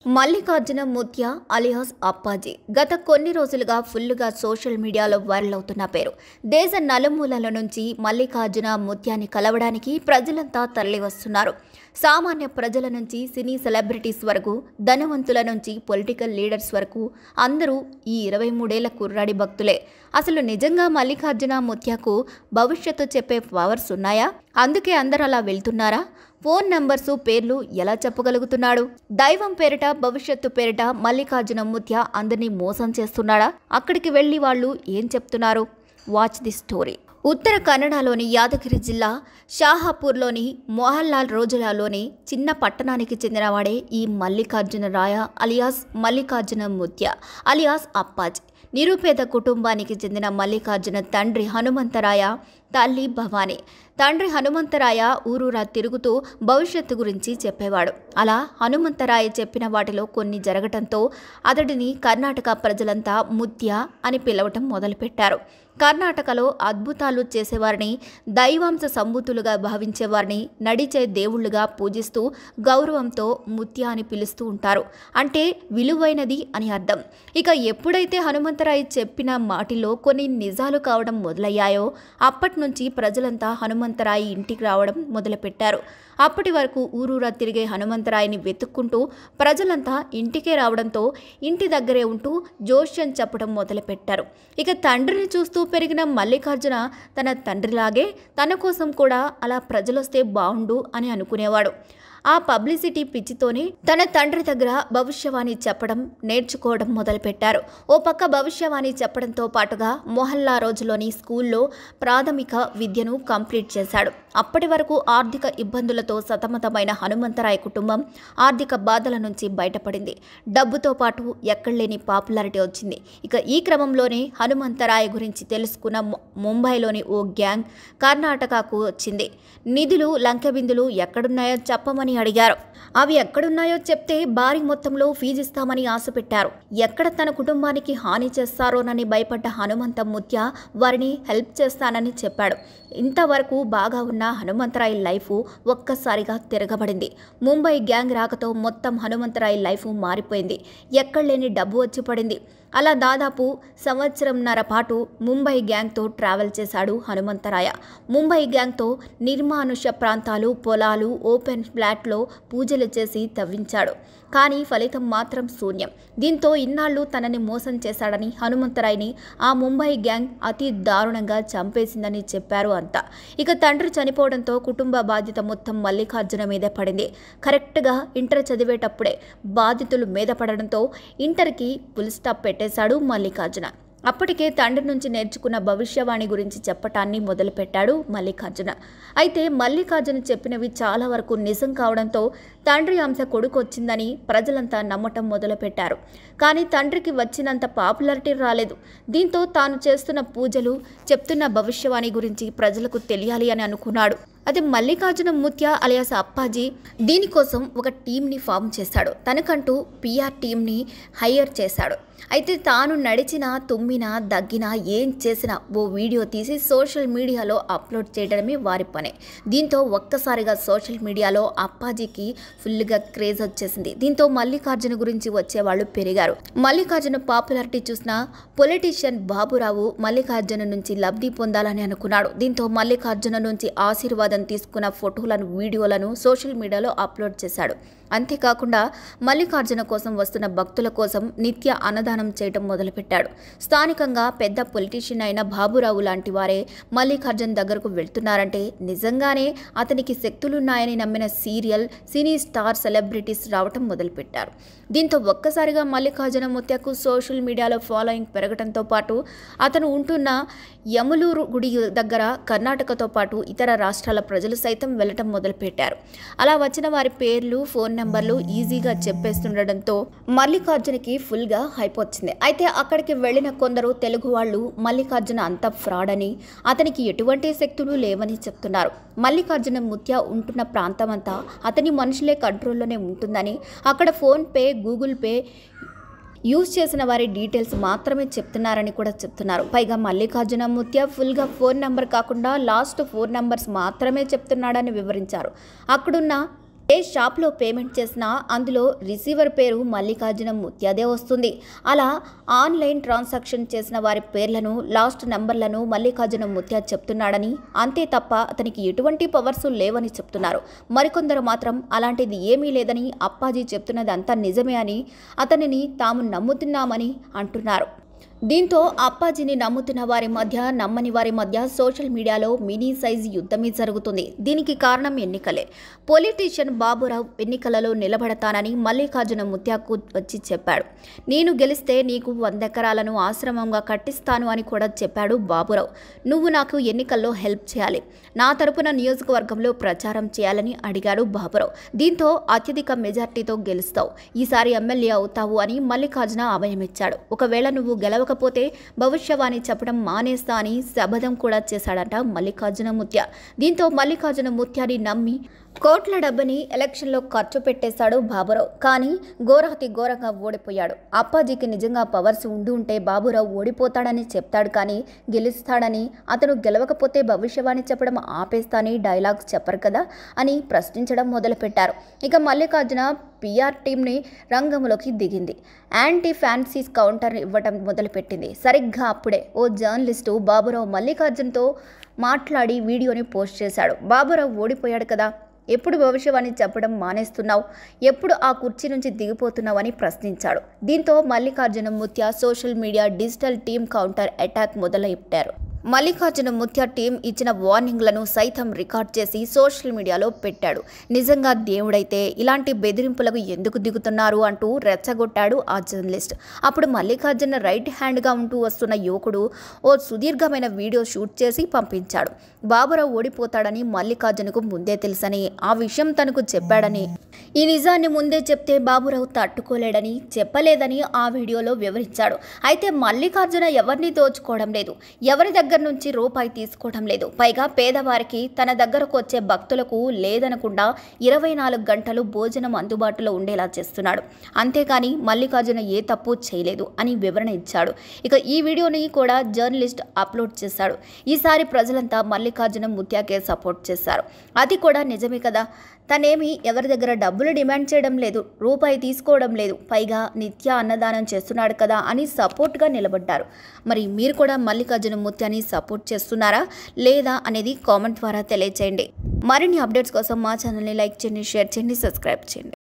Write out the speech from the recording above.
Mallikarjuna Mutya alias Appaji గత కొన్ని రోజులుగా ఫుల్లుగా సోషల్ మీడియాలో వైరల్ అవుతున్న పేరు. దేశ నలుమూలల నుంచి మల్లికార్జున ముత్యాన్ని కలవడానికి ప్రజలంతా తరలివస్తున్నారు. సామాన్య ప్రజల నుంచి సినీ సెలబ్రిటీస్ వరకు, ధనవంతుల నుంచి పొలిటికల్ లీడర్స్ వరకు అందరూ ఈ 23 ఏళ్ల కుర్రాడి భక్తులే. అసలు నిజంగా మల్లికార్జున ముత్యకు భవిష్యత్తు చెప్పే పవర్స్ ఉన్నాయా? అందుకే అందరూ అలా వెళ్తున్నారా? ఫోన్ నంబర్సు, పేర్లు ఎలా చెప్పగలుగుతున్నాడు? దైవం పేరిట, భవిష్యత్తు పేరిట మల్లికార్జున ముత్య అందరినీ మోసం చేస్తున్నాడా? అక్కడికి వెళ్లి వాళ్ళు ఏం చెప్తున్నారు? Watch the story. ఉత్తర కన్నడలోని యాదగిరి జిల్లా షాహాపూర్లోని మోహన్లాల్ రోజులలోని చిన్న పట్టణానికి చెందినవాడే ఈ మల్లికార్జున రాయ అలియాస్ మల్లికార్జున ముత్య అలియాస్ అప్పాజీ. నిరుపేద కుటుంబానికి చెందిన మల్లికార్జున తండ్రి హనుమంతరాయ, తల్లి భవానీ. తండ్రి హనుమంతరాయ ఊరూరా తిరుగుతూ భవిష్యత్తు గురించి చెప్పేవాడు. అలా హనుమంతరాయ చెప్పిన వాటిలో కొన్ని జరగటంతో అతడిని కర్ణాటక ప్రజలంతా ముత్య అని పిలవటం మొదలుపెట్టారు. కర్ణాటకలో అద్భుతాలు చేసేవారిని, దైవాంశ సంబూతులుగా భావించేవారిని నడిచే దేవుళ్లుగా పూజిస్తూ గౌరవంతో ముత్య అని పిలుస్తూ ఉంటారు. అంటే విలువైనది అని అర్థం. ఇక ఎప్పుడైతే హనుమంతరాయ చెప్పిన మాటిలో కొన్ని నిజాలు కావడం మొదలయ్యాయో అప్పటి నుంచి ప్రజలంతా హనుమంతరాయ ఇంటికి రావడం మొదలుపెట్టారు. అప్పటి వరకు ఊరూరా తిరిగే హనుమంతరాయని వెతుక్కుంటూ ప్రజలంతా ఇంటికే రావడంతో ఇంటి దగ్గరే ఉంటూ జోష్యం చెప్పడం మొదలుపెట్టారు. ఇక తండ్రిని చూస్తూ పెరిగిన మల్లికార్జున తన తండ్రిలాగే తన కోసం కూడా అలా ప్రజలొస్తే బావుండు అని అనుకునేవాడు. ఆ పబ్లిసిటీ పిచ్చితోనే తన తండ్రి దగ్గర భవిష్యవాణి చెప్పడం నేర్చుకోవడం మొదలుపెట్టారు. ఓ పక్క భవిష్యవాణి చెప్పడంతో పాటుగా మొహల్లా రోజులోని స్కూల్లో ప్రాథమిక విద్యను కంప్లీట్ చేశాడు. అప్పటి వరకు ఆర్థిక ఇబ్బందులతో సతమతమైన హనుమంతరాయ కుటుంబం ఆర్థిక బాధల నుంచి బయటపడింది. డబ్బుతో పాటు ఎక్కడలేని పాపులారిటీ వచ్చింది. ఇక ఈ క్రమంలోనే హనుమంతరాయ గురించి తెలుసుకున్న ముంబైలోని ఓ గ్యాంగ్ కర్ణాటకకు వచ్చింది. నిధులు, లంకెబిందులు ఎక్కడున్నాయో చెప్పమని అడిగారు. అవి ఎక్కడున్నాయో చెప్తే భారీ మొత్తంలో ఫీజు ఇస్తామని ఆశ పెట్టారు. ఎక్కడ తన కుటుంబానికి హాని చేస్తారోనని భయపడ్డ హనుమంత ముత్య వారిని హెల్ప్ చేస్తానని చెప్పాడు. ఇంతవరకు బాగా ఉన్న హనుమంతరాయ్ లైఫ్ ఒక్కసారిగా తిరగబడింది. ముంబై గ్యాంగ్ రాకతో మొత్తం హనుమంతరాయ్ లైఫ్ మారిపోయింది. ఎక్కడలేని డబ్బు వచ్చి పడింది. అలా దాదాపు సంవత్సరంన్నర పాటు ముంబై గ్యాంగ్తో ట్రావెల్ చేశాడు హనుమంతరాయ. ముంబై గ్యాంగ్తో నిర్మానుష్య ప్రాంతాలు, పొలాలు, ఓపెన్ ఫ్లాట్లో పూజలు చేసి తవ్వించాడు. కానీ ఫలితం మాత్రం శూన్యం. దీంతో ఇన్నాళ్ళు తనని మోసం చేశాడని, హనుమంతరాయ్ని ఆ ముంబై గ్యాంగ్ అతి దారుణంగా చంపేసిందని చెప్పారు అంతా. ఇక తండ్రి చనిపోవడంతో కుటుంబ బాధ్యత మొత్తం మల్లికార్జున మీదే పడింది. కరెక్ట్గా ఇంటర్ చదివేటప్పుడే బాధితులు మీద పడడంతో ఇంటర్కి ఫుల్ స్టాప్ పెట్టేశాడు మల్లికార్జున. అప్పటికే తండ్రి నుంచి నేర్చుకున్న భవిష్యవాణి గురించి చెప్పటాన్ని మొదలుపెట్టాడు మల్లికార్జున. అయితే మల్లికార్జున చెప్పినవి చాలా వరకు నిజం కావడంతో తండ్రి అంశ కొడుకు వచ్చిందని ప్రజలంతా నమ్మటం మొదలుపెట్టారు. కానీ తండ్రికి వచ్చినంత పాపులారిటీ రాలేదు. దీంతో తాను చేస్తున్న పూజలు, చెప్తున్న భవిష్యవాణి గురించి ప్రజలకు తెలియాలి అని అనుకున్నాడు. అది మల్లికార్జున ముత్య అలియాస్ అప్పాజీ దీనికోసం ఒక టీంని ఫామ్ చేశాడు. తనకంటూ PR టీంని హైర్ చేశాడు. అయితే తాను నడిచినా, తుమ్మినా, దగ్గినా, ఏం చేసినా ఓ వీడియో తీసి సోషల్ మీడియాలో అప్లోడ్ చేయడమే వారి పనే. దీంతో ఒక్కసారిగా సోషల్ మీడియాలో అప్పాజీకి ఫుల్గా క్రేజ్ వచ్చేసింది. దీంతో మల్లికార్జున గురించి వచ్చేవాళ్ళు పెరిగారు. మల్లికార్జున పాపులారిటీ చూసిన పొలిటీషియన్ బాబురావు మల్లికార్జున నుంచి లబ్ధి పొందాలని అనుకున్నాడు. దీంతో మల్లికార్జున నుంచి ఆశీర్వాదం తీసుకున్న ఫోటోలను, వీడియోలను సోషల్ మీడియాలో అప్లోడ్ చేశాడు. అంతేకాకుండా మల్లికార్జున కోసం వస్తున్న భక్తుల కోసం నిత్య అన్నదానం చేయడం మొదలుపెట్టాడు. స్థానికంగా పెద్ద పొలిటీషియన్ అయిన బాబురావు లాంటి వారే మల్లికార్జున దగ్గరకు వెళ్తున్నారంటే నిజంగానే అతనికి శక్తులున్నాయని నమ్మిన సీరియల్, సినీ స్టార్, సెలబ్రిటీస్ రావటం మొదలుపెట్టారు. దీంతో ఒక్కసారిగా మల్లికార్జున ముత్యకు సోషల్ మీడియాలో ఫాలోయింగ్ పెరగడంతో పాటు అతను ఉంటున్న యములూరు గుడి దగ్గర కర్ణాటకతో పాటు ఇతర రాష్ట్రాల ప్రజలు సైతం వెళ్లటం మొదలుపెట్టారు. అలా వచ్చిన వారి పేర్లు, ఫోన్ నెంబర్లు ఈజీగా చెప్పేస్తుండడంతో మల్లికార్జునకి ఫుల్గా హైప్ వచ్చింది. అయితే అక్కడికి వెళ్లిన కొందరు తెలుగు వాళ్ళు మల్లికార్జున అంత ఫ్రాడ్ అని, అతనికి ఎటువంటి శక్తులు లేవని చెప్తున్నారు. మల్లికార్జున ముత్య ఉంటున్న ప్రాంతం అంతా అతని మనుషులే కంట్రోల్లోనే ఉంటుందని, అక్కడ ఫోన్పే, గూగుల్ పే యూజ్ చేసిన వారి డీటెయిల్స్ మాత్రమే చెప్తున్నారని కూడా చెప్తున్నారు. పైగా మల్లికార్జున ముత్య ఫుల్గా ఫోన్ నెంబర్ కాకుండా లాస్ట్ 4 నెంబర్స్ మాత్రమే చెప్తున్నాడని వివరించారు. అక్కడున్న ఏ షాప్లో పేమెంట్ చేసినా అందులో రిసీవర్ పేరు మల్లికార్జున ముత్యాదే వస్తుంది. అలా ఆన్లైన్ ట్రాన్సాక్షన్ చేసిన వారి పేర్లను, లాస్ట్ నంబర్లను మల్లికార్జున ముత్యా చెప్తున్నాడని, అంతే తప్ప అతనికి ఎటువంటి పవర్స్ లేవని చెప్తున్నారు. మరికొందరు మాత్రం అలాంటిది ఏమీ లేదని, అప్పాజీ చెప్తున్నది అంతా నిజమే అని, అతనిని తాము నమ్ముతున్నామని అంటున్నారు. దీంతో అప్పాజీని నమ్ముతున్న వారి మధ్య, నమ్మని వారి మధ్య సోషల్ మీడియాలో మినీ సైజ్ యుద్ధమే జరుగుతుంది. దీనికి కారణం ఎన్నికలే. పొలిటీషియన్ బాబురావు ఎన్నికలలో నిలబడతానని మల్లికార్జున ముత్యాకు వచ్చి చెప్పాడు. నేను గెలిస్తే నీకు 100 ఎకరాలను ఆశ్రమంగా కట్టిస్తాను అని కూడా చెప్పాడు బాబురావు. నువ్వు నాకు ఎన్నికల్లో హెల్ప్ చేయాలి, నా తరపున నియోజకవర్గంలో ప్రచారం చేయాలని అడిగాడు బాబురావు. దీంతో అత్యధిక మెజార్టీతో గెలుస్తావు, ఈసారి ఎమ్మెల్యే అవుతావు అని మల్లికార్జున అభయమిచ్చాడు. ఒకవేళ నువ్వు గెలవకపోతే భవిష్యవాణి చెప్పడం మానేస్తా అని శపథం కూడా చేశాడట మల్లికార్జున ముత్యా. దీంతో మల్లికార్జున ముత్యాని నమ్మి కోట్ల డబ్బుని ఎలక్షన్లో ఖర్చు పెట్టేశాడు బాబురావు. కానీ ఘోరాతి ఘోరంగా ఓడిపోయాడు. అప్పాజీకి నిజంగా పవర్స్ ఉంటే బాబురావు ఓడిపోతాడని చెప్తాడు, కానీ గెలుస్తాడని, అతను గెలవకపోతే భవిష్యవాణి చెప్పడం ఆపేస్తాని డైలాగ్స్ చెప్పరు కదా అని ప్రశ్నించడం మొదలుపెట్టారు. ఇక మల్లికార్జున పిఆర్ టీంని రంగంలోకి దిగింది. యాంటీ ఫ్యాన్సీస్ కౌంటర్ ఇవ్వటం మొదలుపెట్టింది. సరిగ్గా అప్పుడే ఓ జర్నలిస్టు బాబురావు మల్లికార్జున్తో మాట్లాడి వీడియోని పోస్ట్ చేశాడు. బాబురావు ఓడిపోయాడు కదా, ఎప్పుడు భవిష్యవాణి చెప్పడం మానేస్తున్నావు, ఎప్పుడు ఆ కుర్చీ నుంచి దిగిపోతున్నావు అని ప్రశ్నించాడు. దీంతో Mallikarjuna Mutya social media digital team counter attack మొదలుపెట్టారు. మల్లికార్జున ముత్యా టీం ఇచ్చిన వార్నింగ్లను సైతం రికార్డ్ చేసి సోషల్ మీడియాలో పెట్టాడు. నిజంగా దేవుడైతే ఇలాంటి బెదిరింపులకు ఎందుకు దిగుతున్నారు అంటూ రెచ్చగొట్టాడు ఆ జర్నలిస్ట్. అప్పుడు మల్లికార్జున రైట్ హ్యాండ్గా ఉంటూ వస్తున్న యువకుడు ఓ సుదీర్ఘమైన వీడియో షూట్ చేసి పంపించాడు. బాబురావు ఓడిపోతాడని మల్లికార్జునకు ముందే తెలుసని, ఆ విషయం తనకు చెప్పాడని, ఈ నిజాన్ని ముందే చెప్తే బాబురావు తట్టుకోలేడని, చెప్పలేదని ఆ వీడియోలో వివరించాడు. అయితే మల్లికార్జున ఎవరిని దోచుకోవడం లేదు, ఎవరి దగ్గర నుంచి రూపాయి తీసుకోవడం లేదు. పైగా పేదవారికి, తన దగ్గరకు వచ్చే భక్తులకు లేదనకుండా 24 గంటలు భోజనం అందుబాటులో ఉండేలా చేస్తున్నాడు. అంతేకాని మల్లికార్జున ఏ తప్పు చేయలేదు అని వివరణ ఇచ్చాడు. ఇక ఈ వీడియోని కూడా జర్నలిస్ట్ అప్లోడ్ చేశాడు. ఈసారి ప్రజలంతా మల్లికార్జున ముత్యాకే సపోర్ట్ చేశారు. అది కూడా నిజమే కదా, తనేమి ఎవరి దగ్గర డబ్బులు డిమాండ్ చేయడం లేదు, రూపాయి తీసుకోవడం లేదు, పైగా నిత్య అన్నదానం చేస్తున్నాడు కదా అని సపోర్ట్గా నిలబడ్డారు. మరి మీరు కూడా మల్లికార్జున ముత్యాని సపోర్ట్ చేస్తున్నారా లేదా అనేది కామెంట్ ద్వారా తెలియచేయండి. మరిన్ని అప్డేట్స్ కోసం మా ఛానల్ని లైక్ చేయండి, షేర్ చేయండి, సబ్స్క్రైబ్ చేయండి.